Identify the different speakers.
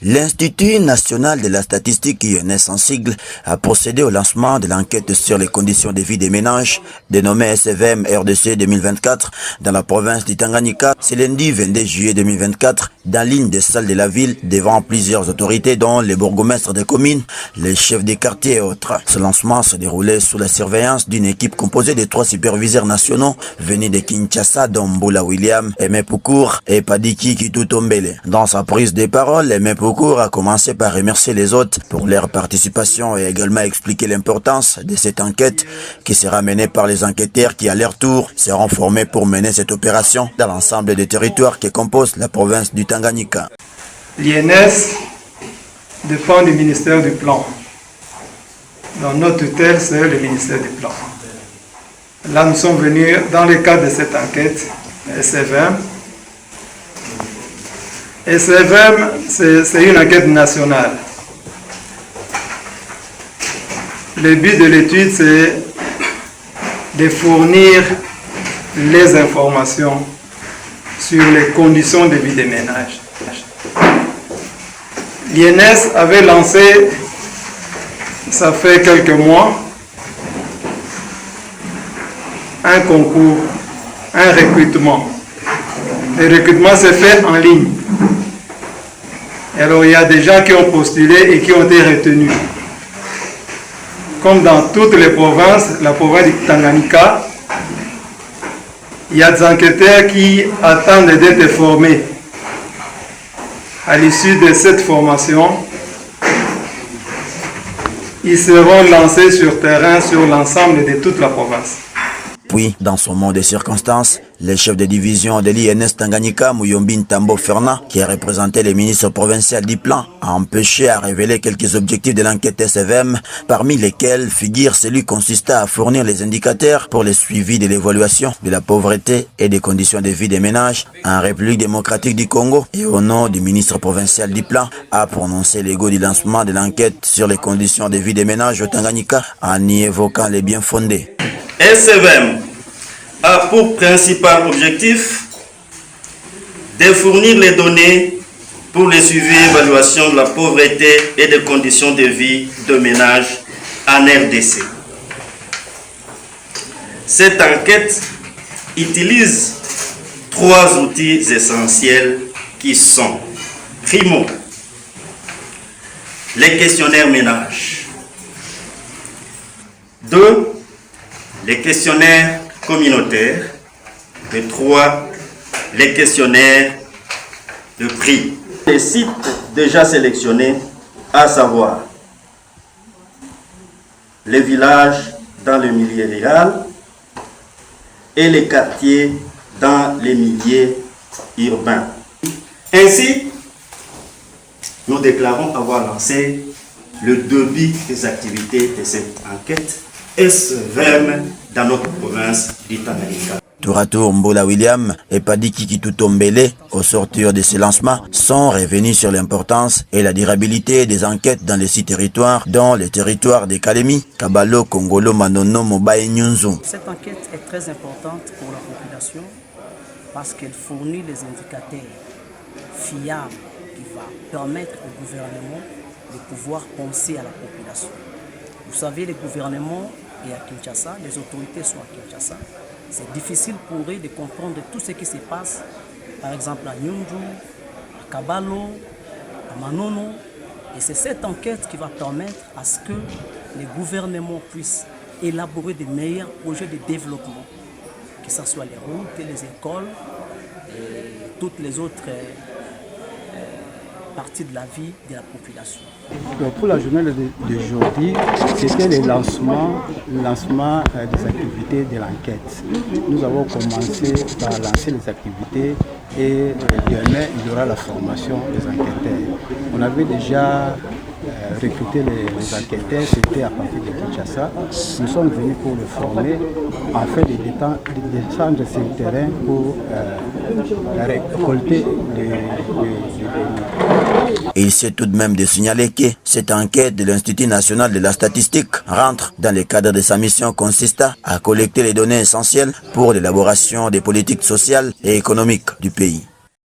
Speaker 1: L'Institut national de la statistique INS en sigle a procédé au lancement de l'enquête sur les conditions de vie des ménages, dénommée SVM RDC 2024, dans la province du Tanganyika. C'est lundi 22 juillet 2024, dans l'une des salles de la ville, devant plusieurs autorités, dont les bourgmestres des communes, les chefs des quartiers et autres. Ce lancement se déroulait sous la surveillance d'une équipe composée de 3 superviseurs nationaux venus de Kinshasa, dont Mboula William, Aimé Poukour et Padiki Kitutombele. Dans sa prise de parole, Aimé Poukour a commencé par remercier les hôtes pour leur participation et également expliquer l'importance de cette enquête qui sera menée par les enquêteurs qui, à leur tour, seront formés pour mener cette opération dans l'ensemble des territoires qui composent la province du Tanganyika.
Speaker 2: L'INS dépend du ministère du Plan. Dans notre tutelle, c'est le ministère du Plan. Là, nous sommes venus dans le cadre de cette enquête SVM. SVM, c'est une enquête nationale. Le but de l'étude, c'est de fournir les informations sur les conditions de vie des ménages. L'INS avait lancé, ça fait quelques mois, un concours, un recrutement. Le recrutement s'est fait en ligne. Alors il y a des gens qui ont postulé et qui ont été retenus. Comme dans toutes les provinces, la province du Tanganyika, il y a des enquêteurs qui attendent d'être formés. À l'issue de cette formation, ils seront lancés sur terrain sur l'ensemble de toute la province.
Speaker 1: Puis, dans son mot de circonstances, le chef de division de l'INS Tanganyika, Muyombi Ntambo Ferna, qui a représenté le ministre provincial du plan, a empêché à révéler quelques objectifs de l'enquête SVM, parmi lesquels figure celui consistant à fournir les indicateurs pour le suivi de l'évaluation de la pauvreté et des conditions de vie des ménages en République démocratique du Congo. Et au nom du ministre provincial du plan, a prononcé le go du lancement de l'enquête sur les conditions de vie des ménages au Tanganyika en y évoquant les biens fondés.
Speaker 3: SVM a pour principal objectif de fournir les données pour le suivi et évaluation de la pauvreté et des conditions de vie de ménage en RDC. Cette enquête utilise 3 outils essentiels qui sont, primo, les questionnaires ménage. 2, les questionnaires communautaires. Et 3, les questionnaires de prix. Les sites déjà sélectionnés, à savoir les villages dans le milieu rural et les quartiers dans les milieux urbains. Ainsi, nous déclarons avoir lancé le début des activités de cette enquête SVM dans notre province du Tanganyika.
Speaker 1: Tour à tour, Mboula William et Padiki Kitutombele, au sortir de ces lancements, sont revenus sur l'importance et la durabilité des enquêtes dans les 6 territoires, dont les territoires de Kalemi, Kabalo, Kongolo, Manono, Moba et Nyunzu.
Speaker 4: Cette enquête est très importante pour la population parce qu'elle fournit les indicateurs fiables qui vont permettre au gouvernement de pouvoir penser à la population. Vous savez, le gouvernement est à Kinshasa, les autorités sont à Kinshasa. C'est difficile pour eux de comprendre tout ce qui se passe, par exemple à Nyunzu, à Kabalo, à Manono. Et c'est cette enquête qui va permettre à ce que les gouvernements puissent élaborer de meilleurs projets de développement, que ce soit les routes, les écoles et toutes les autres partie de la vie de la population.
Speaker 5: Donc pour la journée d'aujourd'hui, c'était le lancement des activités de l'enquête. Nous avons commencé par lancer les activités et demain il y aura la formation des enquêteurs. On avait déjà recruté les enquêteurs, c'était à partir de Kinshasa. Nous sommes venus pour le former afin de descendre sur le terrain pour récolter
Speaker 1: Et il s'est tout de même de signaler que cette enquête de l'Institut national de la statistique rentre dans le cadre de sa mission consistant à collecter les données essentielles pour l'élaboration des politiques sociales et économiques du pays.